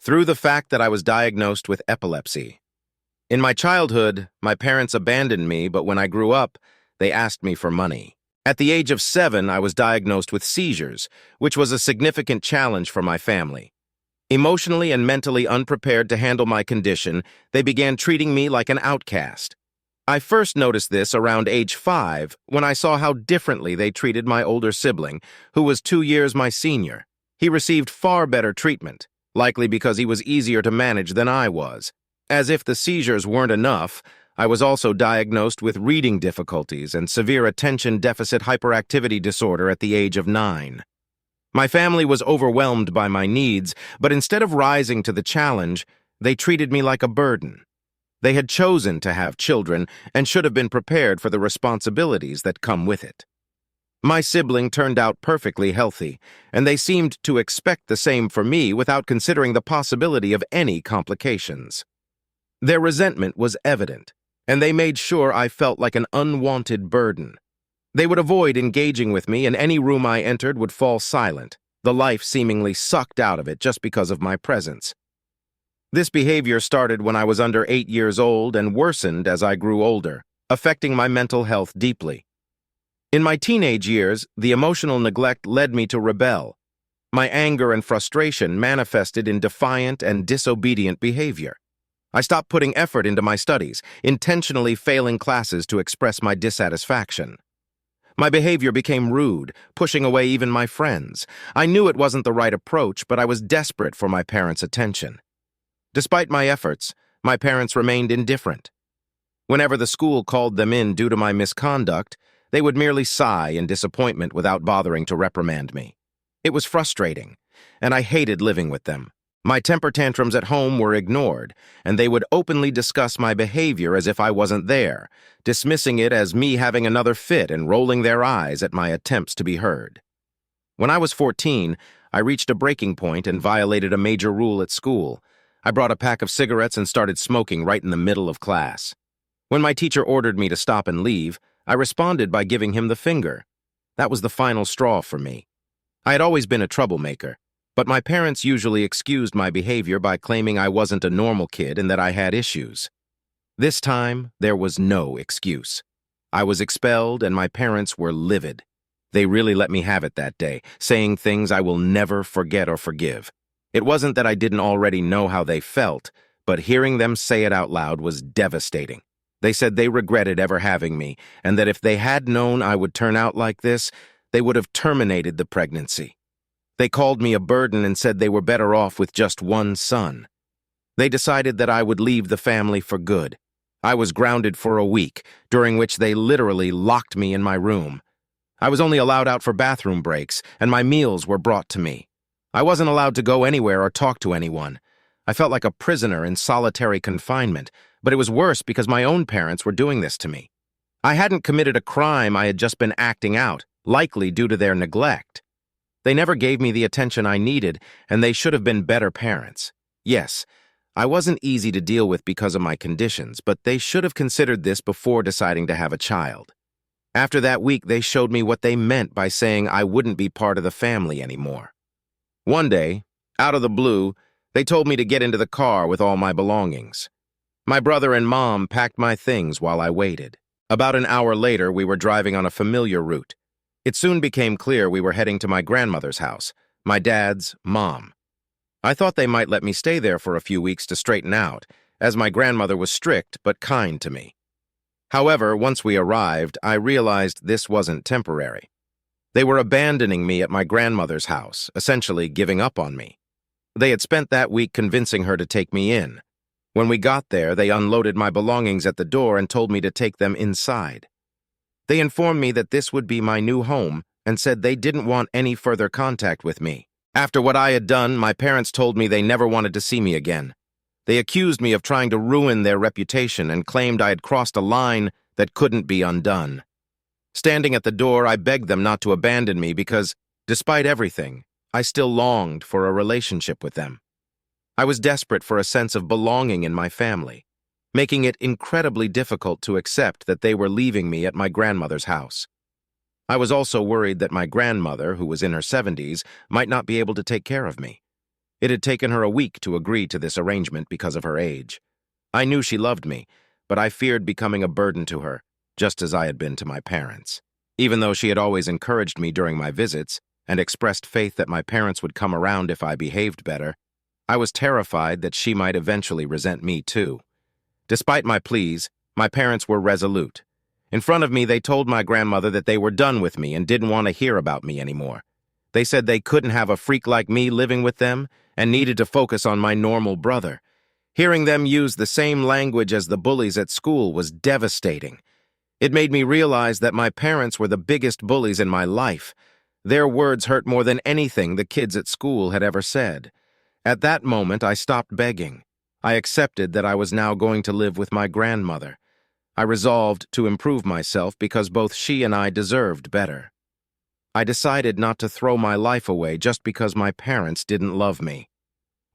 through the fact that I was diagnosed with epilepsy. In my childhood, my parents abandoned me, but when I grew up, they asked me for money. At the age of 7, I was diagnosed with seizures, which was a significant challenge for my family. Emotionally and mentally unprepared to handle my condition, they began treating me like an outcast. I first noticed this around age 5 when I saw how differently they treated my older sibling, who was 2 years my senior. He received far better treatment, likely because he was easier to manage than I was. As if the seizures weren't enough, I was also diagnosed with reading difficulties and severe attention deficit hyperactivity disorder at the age of 9. My family was overwhelmed by my needs, but instead of rising to the challenge, they treated me like a burden. They had chosen to have children and should have been prepared for the responsibilities that come with it. My sibling turned out perfectly healthy, and they seemed to expect the same for me without considering the possibility of any complications. Their resentment was evident, and they made sure I felt like an unwanted burden. They would avoid engaging with me, and any room I entered would fall silent, the life seemingly sucked out of it just because of my presence. This behavior started when I was under 8 years old and worsened as I grew older, affecting my mental health deeply. In my teenage years, the emotional neglect led me to rebel. My anger and frustration manifested in defiant and disobedient behavior. I stopped putting effort into my studies, intentionally failing classes to express my dissatisfaction. My behavior became rude, pushing away even my friends. I knew it wasn't the right approach, but I was desperate for my parents' attention. Despite my efforts, my parents remained indifferent. Whenever the school called them in due to my misconduct, they would merely sigh in disappointment without bothering to reprimand me. It was frustrating, and I hated living with them. My temper tantrums at home were ignored, and they would openly discuss my behavior as if I wasn't there, dismissing it as me having another fit and rolling their eyes at my attempts to be heard. When I was 14, I reached a breaking point and violated a major rule at school. I brought a pack of cigarettes and started smoking right in the middle of class. When my teacher ordered me to stop and leave, I responded by giving him the finger. That was the final straw for me. I had always been a troublemaker, but my parents usually excused my behavior by claiming I wasn't a normal kid and that I had issues. This time, there was no excuse. I was expelled and my parents were livid. They really let me have it that day, saying things I will never forget or forgive. It wasn't that I didn't already know how they felt, but hearing them say it out loud was devastating. They said they regretted ever having me, and that if they had known I would turn out like this, they would have terminated the pregnancy. They called me a burden and said they were better off with just one son. They decided that I would leave the family for good. I was grounded for a week, during which they literally locked me in my room. I was only allowed out for bathroom breaks, and my meals were brought to me. I wasn't allowed to go anywhere or talk to anyone. I felt like a prisoner in solitary confinement, but it was worse because my own parents were doing this to me. I hadn't committed a crime, I had just been acting out, likely due to their neglect. They never gave me the attention I needed, and they should have been better parents. Yes, I wasn't easy to deal with because of my conditions, but they should have considered this before deciding to have a child. After that week, they showed me what they meant by saying I wouldn't be part of the family anymore. One day, out of the blue, they told me to get into the car with all my belongings. My brother and mom packed my things while I waited. About an hour later, we were driving on a familiar route. It soon became clear we were heading to my grandmother's house, my dad's mom. I thought they might let me stay there for a few weeks to straighten out, as my grandmother was strict but kind to me. However, once we arrived, I realized this wasn't temporary. They were abandoning me at my grandmother's house, essentially giving up on me. They had spent that week convincing her to take me in. When we got there, they unloaded my belongings at the door and told me to take them inside. They informed me that this would be my new home and said they didn't want any further contact with me. After what I had done, my parents told me they never wanted to see me again. They accused me of trying to ruin their reputation and claimed I had crossed a line that couldn't be undone. Standing at the door, I begged them not to abandon me because, despite everything, I still longed for a relationship with them. I was desperate for a sense of belonging in my family, making it incredibly difficult to accept that they were leaving me at my grandmother's house. I was also worried that my grandmother, who was in her 70s, might not be able to take care of me. It had taken her a week to agree to this arrangement because of her age. I knew she loved me, but I feared becoming a burden to her, just as I had been to my parents. Even though she had always encouraged me during my visits and expressed faith that my parents would come around if I behaved better, I was terrified that she might eventually resent me too. Despite my pleas, my parents were resolute. In front of me, they told my grandmother that they were done with me and didn't want to hear about me anymore. They said they couldn't have a freak like me living with them and needed to focus on my normal brother. Hearing them use the same language as the bullies at school was devastating. It made me realize that my parents were the biggest bullies in my life. Their words hurt more than anything the kids at school had ever said. At that moment, I stopped begging. I accepted that I was now going to live with my grandmother. I resolved to improve myself because both she and I deserved better. I decided not to throw my life away just because my parents didn't love me.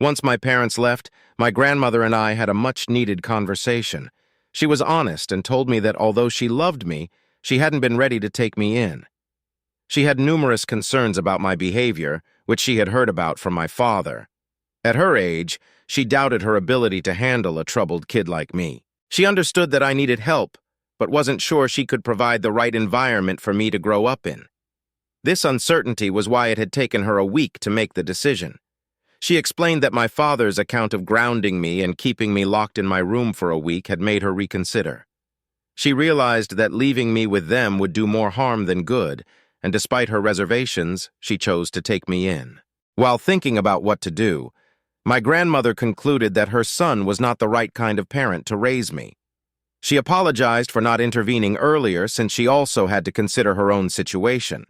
Once my parents left, my grandmother and I had a much-needed conversation. She was honest and told me that although she loved me, she hadn't been ready to take me in. She had numerous concerns about my behavior, which she had heard about from my father. At her age, she doubted her ability to handle a troubled kid like me. She understood that I needed help, but wasn't sure she could provide the right environment for me to grow up in. This uncertainty was why it had taken her a week to make the decision. She explained that my father's account of grounding me and keeping me locked in my room for a week had made her reconsider. She realized that leaving me with them would do more harm than good, and despite her reservations, she chose to take me in. While thinking about what to do, my grandmother concluded that her son was not the right kind of parent to raise me. She apologized for not intervening earlier since she also had to consider her own situation.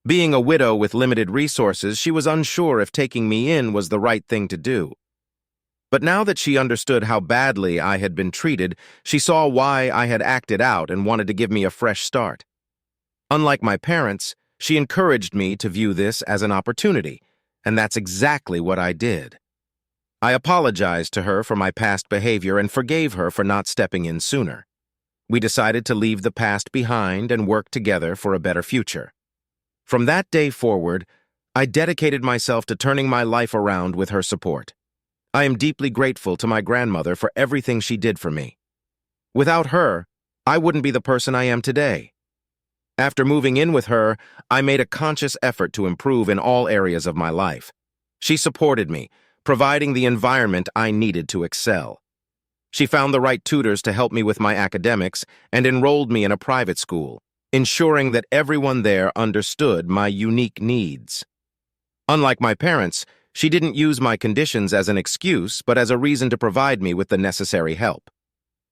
Being a widow with limited resources, she was unsure if taking me in was the right thing to do. But now that she understood how badly I had been treated, she saw why I had acted out and wanted to give me a fresh start. Unlike my parents, she encouraged me to view this as an opportunity, and that's exactly what I did. I apologized to her for my past behavior and forgave her for not stepping in sooner. We decided to leave the past behind and work together for a better future. From that day forward, I dedicated myself to turning my life around with her support. I am deeply grateful to my grandmother for everything she did for me. Without her, I wouldn't be the person I am today. After moving in with her, I made a conscious effort to improve in all areas of my life. She supported me, providing the environment I needed to excel. She found the right tutors to help me with my academics and enrolled me in a private school, ensuring that everyone there understood my unique needs. Unlike my parents, she didn't use my conditions as an excuse, but as a reason to provide me with the necessary help.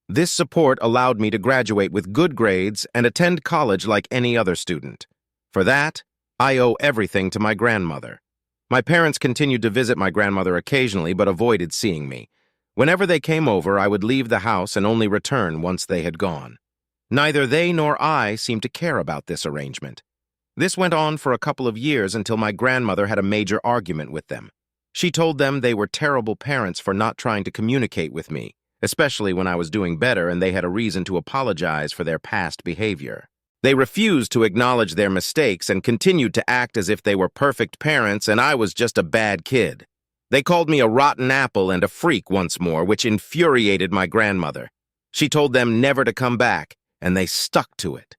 This support allowed me to graduate with good grades and attend college like any other student. For that, I owe everything to my grandmother. My parents continued to visit my grandmother occasionally, but avoided seeing me. Whenever they came over, I would leave the house and only return once they had gone. Neither they nor I seemed to care about this arrangement. This went on for a couple of years until my grandmother had a major argument with them. She told them they were terrible parents for not trying to communicate with me, especially when I was doing better and they had a reason to apologize for their past behavior. They refused to acknowledge their mistakes and continued to act as if they were perfect parents and I was just a bad kid. They called me a rotten apple and a freak once more, which infuriated my grandmother. She told them never to come back, and they stuck to it.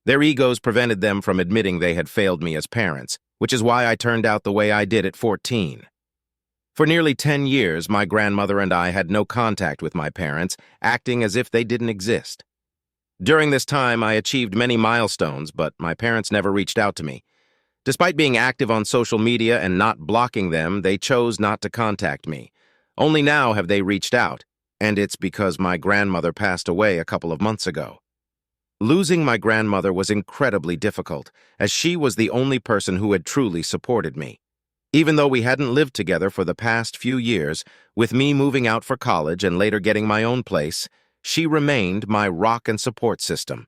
Their egos prevented them from admitting they had failed me as parents, which is why I turned out the way I did at 14. For nearly 10 years, my grandmother and I had no contact with my parents, acting as if they didn't exist. During this time, I achieved many milestones, but my parents never reached out to me. Despite being active on social media and not blocking them, they chose not to contact me. Only now have they reached out, and it's because my grandmother passed away a couple of months ago. Losing my grandmother was incredibly difficult, as she was the only person who had truly supported me. Even though we hadn't lived together for the past few years, with me moving out for college and later getting my own place, she remained my rock and support system.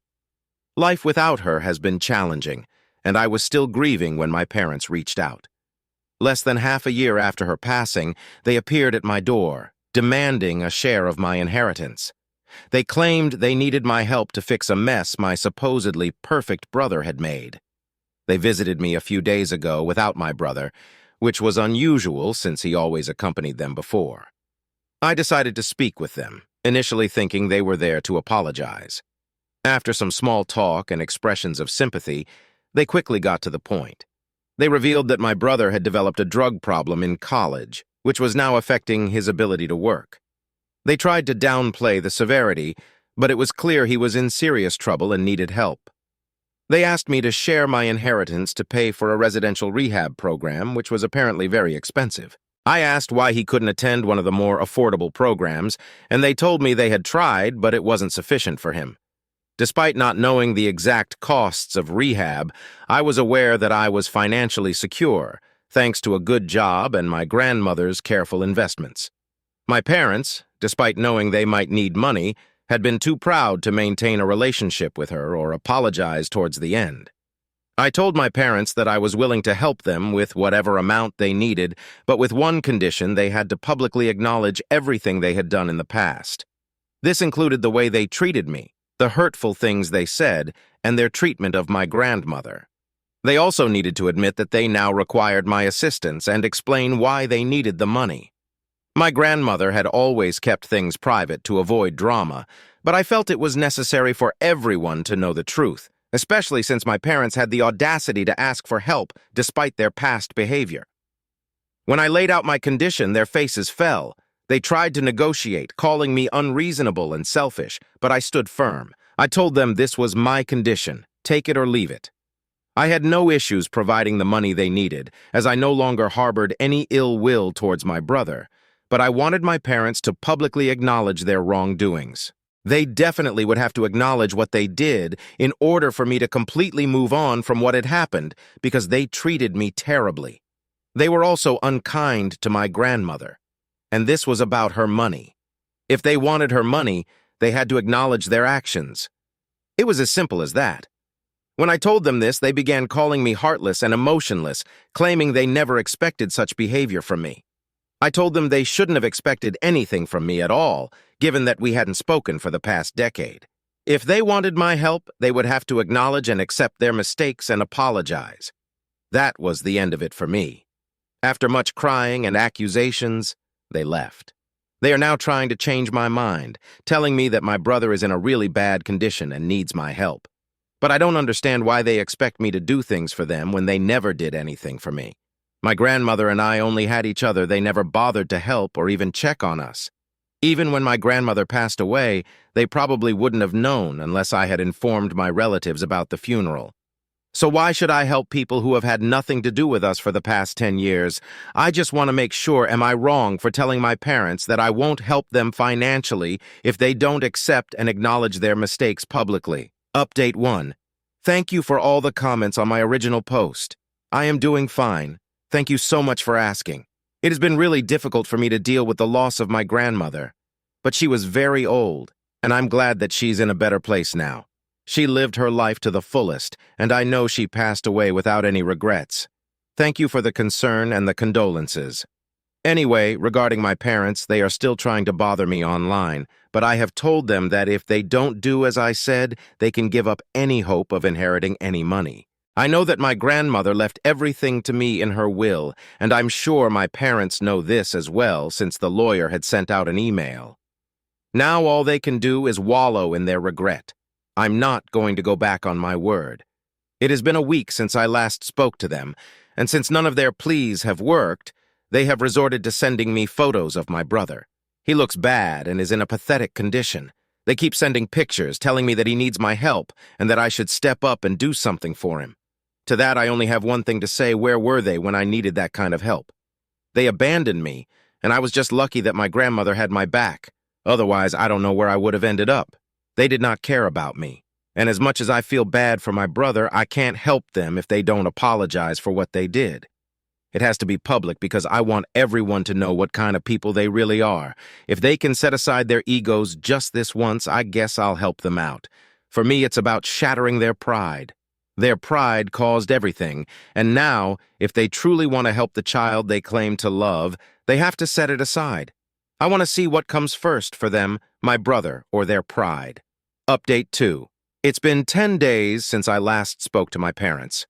Life without her has been challenging, and I was still grieving when my parents reached out. Less than half a year after her passing, they appeared at my door, demanding a share of my inheritance. They claimed they needed my help to fix a mess my supposedly perfect brother had made. They visited me a few days ago without my brother, which was unusual since he always accompanied them before. I decided to speak with them, initially thinking they were there to apologize. After some small talk and expressions of sympathy, they quickly got to the point. They revealed that my brother had developed a drug problem in college, which was now affecting his ability to work. They tried to downplay the severity, but it was clear he was in serious trouble and needed help. They asked me to share my inheritance to pay for a residential rehab program, which was apparently very expensive. I asked why he couldn't attend one of the more affordable programs, and they told me they had tried, but it wasn't sufficient for him. Despite not knowing the exact costs of rehab, I was aware that I was financially secure, thanks to a good job and my grandmother's careful investments. My parents, despite knowing they might need money, had been too proud to maintain a relationship with her or apologize towards the end. I told my parents that I was willing to help them with whatever amount they needed, but with one condition: they had to publicly acknowledge everything they had done in the past. This included the way they treated me, the hurtful things they said, and their treatment of my grandmother. They also needed to admit that they now required my assistance and explain why they needed the money. My grandmother had always kept things private to avoid drama, but I felt it was necessary for everyone to know the truth, especially since my parents had the audacity to ask for help despite their past behavior. When I laid out my condition, their faces fell. They tried to negotiate, calling me unreasonable and selfish, but I stood firm. I told them this was my condition, take it or leave it. I had no issues providing the money they needed, as I no longer harbored any ill will towards my brother, but I wanted my parents to publicly acknowledge their wrongdoings. They definitely would have to acknowledge what they did in order for me to completely move on from what had happened, because they treated me terribly. They were also unkind to my grandmother, and this was about her money. If they wanted her money, they had to acknowledge their actions. It was as simple as that. When I told them this, they began calling me heartless and emotionless, claiming they never expected such behavior from me. I told them they shouldn't have expected anything from me at all, given that we hadn't spoken for the past decade. If they wanted my help, they would have to acknowledge and accept their mistakes and apologize. That was the end of it for me. After much crying and accusations, they left. They are now trying to change my mind, telling me that my brother is in a really bad condition and needs my help. But I don't understand why they expect me to do things for them when they never did anything for me. My grandmother and I only had each other. They never bothered to help or even check on us. Even when my grandmother passed away, they probably wouldn't have known unless I had informed my relatives about the funeral. So why should I help people who have had nothing to do with us for the past 10 years? I just want to make sure, am I wrong for telling my parents that I won't help them financially if they don't accept and acknowledge their mistakes publicly? Update 1. Thank you for all the comments on my original post. I am doing fine. Thank you so much for asking. It has been really difficult for me to deal with the loss of my grandmother, but she was very old, and I'm glad that she's in a better place now. She lived her life to the fullest, and I know she passed away without any regrets. Thank you for the concern and the condolences. Anyway, regarding my parents, they are still trying to bother me online, but I have told them that if they don't do as I said, they can give up any hope of inheriting any money. I know that my grandmother left everything to me in her will, and I'm sure my parents know this as well since the lawyer had sent out an email. Now all they can do is wallow in their regret. I'm not going to go back on my word. It has been a week since I last spoke to them, and since none of their pleas have worked, they have resorted to sending me photos of my brother. He looks bad and is in a pathetic condition. They keep sending pictures, telling me that he needs my help and that I should step up and do something for him. To that, I only have one thing to say: where were they when I needed that kind of help? They abandoned me, and I was just lucky that my grandmother had my back. Otherwise, I don't know where I would have ended up. They did not care about me, and as much as I feel bad for my brother, I can't help them if they don't apologize for what they did. It has to be public because I want everyone to know what kind of people they really are. If they can set aside their egos just this once, I guess I'll help them out. For me, it's about shattering their pride. Their pride caused everything, and now, if they truly want to help the child they claim to love, they have to set it aside. I want to see what comes first for them, my brother or their pride. Update 2. It's been 10 days since I last spoke to my parents.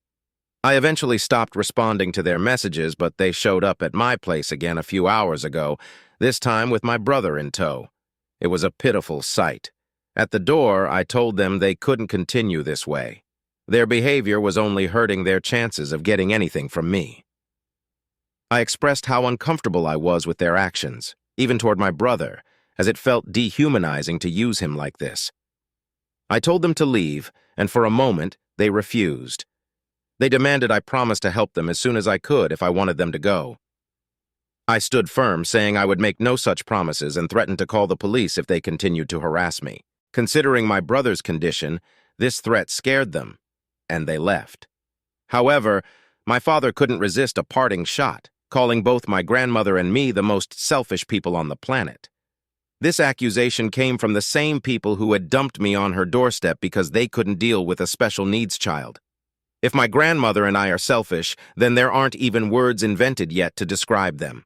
I eventually stopped responding to their messages, but they showed up at my place again a few hours ago, this time with my brother in tow. It was a pitiful sight. At the door, I told them they couldn't continue this way. Their behavior was only hurting their chances of getting anything from me. I expressed how uncomfortable I was with their actions, even toward my brother, as it felt dehumanizing to use him like this. I told them to leave, and for a moment, they refused. They demanded I promise to help them as soon as I could if I wanted them to go. I stood firm, saying I would make no such promises and threatened to call the police if they continued to harass me. Considering my brother's condition, this threat scared them, and they left. However, my father couldn't resist a parting shot, calling both my grandmother and me the most selfish people on the planet. This accusation came from the same people who had dumped me on her doorstep because they couldn't deal with a special needs child. If my grandmother and I are selfish, then there aren't even words invented yet to describe them.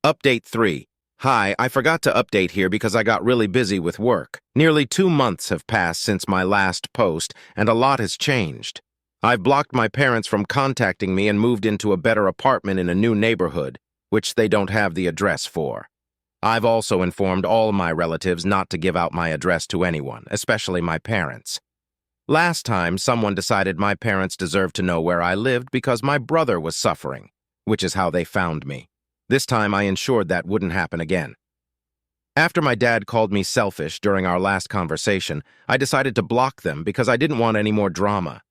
Update 3. Hi, I forgot to update here because I got really busy with work. Nearly 2 months have passed since my last post, and a lot has changed. I've blocked my parents from contacting me and moved into a better apartment in a new neighborhood, which they don't have the address for. I've also informed all my relatives not to give out my address to anyone, especially my parents. Last time, someone decided my parents deserved to know where I lived because my brother was suffering, which is how they found me. This time, I ensured that wouldn't happen again. After my dad called me selfish during our last conversation, I decided to block them because I didn't want any more drama.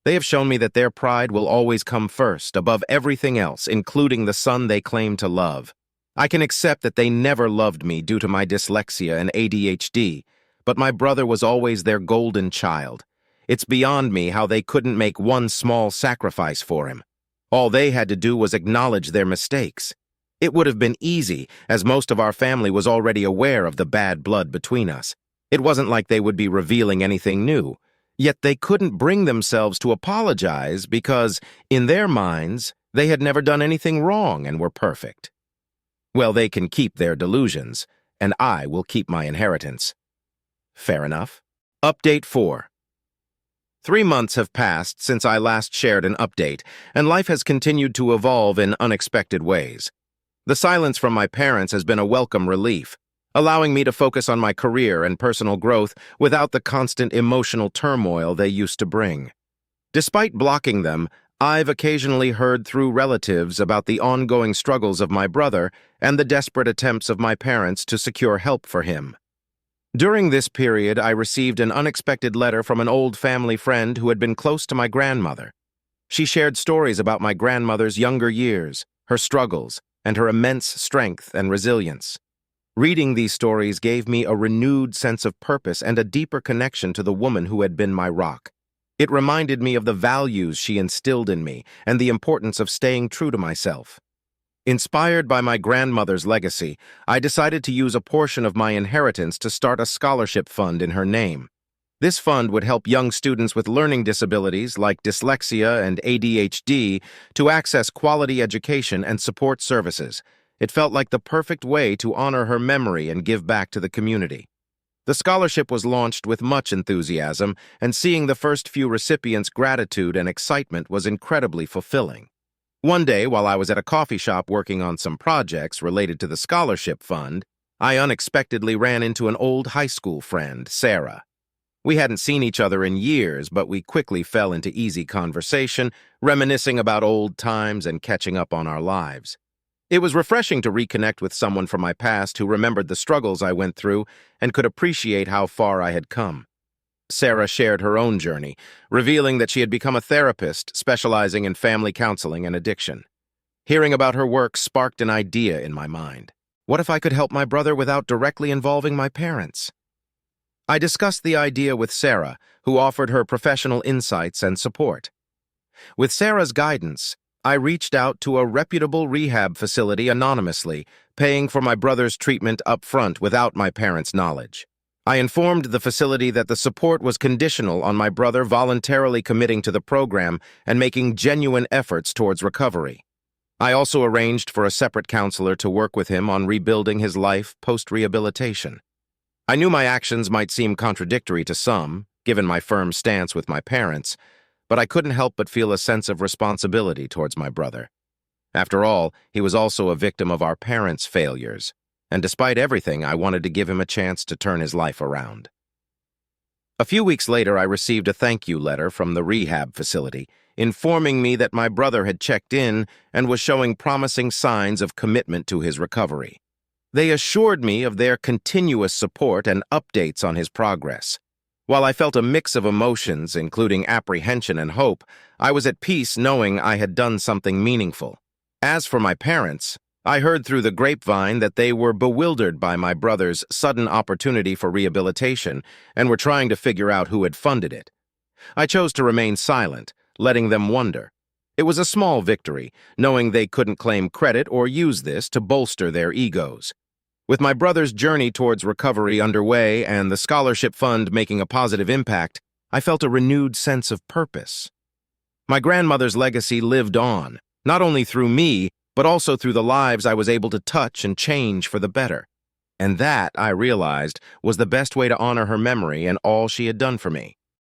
They have shown me that their pride will always come first, above everything else, including the son they claim to love. I can accept that they never loved me due to my dyslexia and ADHD, but my brother was always their golden child. It's beyond me how they couldn't make one small sacrifice for him. All they had to do was acknowledge their mistakes. It would have been easy, as most of our family was already aware of the bad blood between us. It wasn't like they would be revealing anything new. Yet they couldn't bring themselves to apologize because, in their minds, they had never done anything wrong and were perfect. Well, they can keep their delusions, and I will keep my inheritance. Fair enough. Update 4. 3 months have passed since I last shared an update, and life has continued to evolve in unexpected ways. The silence from my parents has been a welcome relief, allowing me to focus on my career and personal growth without the constant emotional turmoil they used to bring. Despite blocking them, I've occasionally heard through relatives about the ongoing struggles of my brother and the desperate attempts of my parents to secure help for him. During this period, I received an unexpected letter from an old family friend who had been close to my grandmother. She shared stories about my grandmother's younger years, her struggles, and her immense strength and resilience. Reading these stories gave me a renewed sense of purpose and a deeper connection to the woman who had been my rock. It reminded me of the values she instilled in me and the importance of staying true to myself. Inspired by my grandmother's legacy, I decided to use a portion of my inheritance to start a scholarship fund in her name. This fund would help young students with learning disabilities like dyslexia and ADHD to access quality education and support services. It felt like the perfect way to honor her memory and give back to the community. The scholarship was launched with much enthusiasm, and seeing the first few recipients' gratitude and excitement was incredibly fulfilling. One day, while I was at a coffee shop working on some projects related to the scholarship fund, I unexpectedly ran into an old high school friend, Sarah. We hadn't seen each other in years, but we quickly fell into easy conversation, reminiscing about old times and catching up on our lives. It was refreshing to reconnect with someone from my past who remembered the struggles I went through and could appreciate how far I had come. Sarah shared her own journey, revealing that she had become a therapist specializing in family counseling and addiction. Hearing about her work sparked an idea in my mind. What if I could help my brother without directly involving my parents? I discussed the idea with Sarah, who offered her professional insights and support. With Sarah's guidance, I reached out to a reputable rehab facility anonymously, paying for my brother's treatment up front without my parents' knowledge. I informed the facility that the support was conditional on my brother voluntarily committing to the program and making genuine efforts towards recovery. I also arranged for a separate counselor to work with him on rebuilding his life post-rehabilitation. I knew my actions might seem contradictory to some, given my firm stance with my parents, but I couldn't help but feel a sense of responsibility towards my brother. After all, he was also a victim of our parents' failures, and despite everything, I wanted to give him a chance to turn his life around. A few weeks later, I received a thank you letter from the rehab facility, informing me that my brother had checked in and was showing promising signs of commitment to his recovery. They assured me of their continuous support and updates on his progress. While I felt a mix of emotions, including apprehension and hope, I was at peace knowing I had done something meaningful. As for my parents, I heard through the grapevine that they were bewildered by my brother's sudden opportunity for rehabilitation and were trying to figure out who had funded it. I chose to remain silent, letting them wonder. It was a small victory, knowing they couldn't claim credit or use this to bolster their egos. With my brother's journey towards recovery underway and the scholarship fund making a positive impact, I felt a renewed sense of purpose. My grandmother's legacy lived on, not only through me, but also through the lives I was able to touch and change for the better. And that, I realized, was the best way to honor her memory and all she had done for me.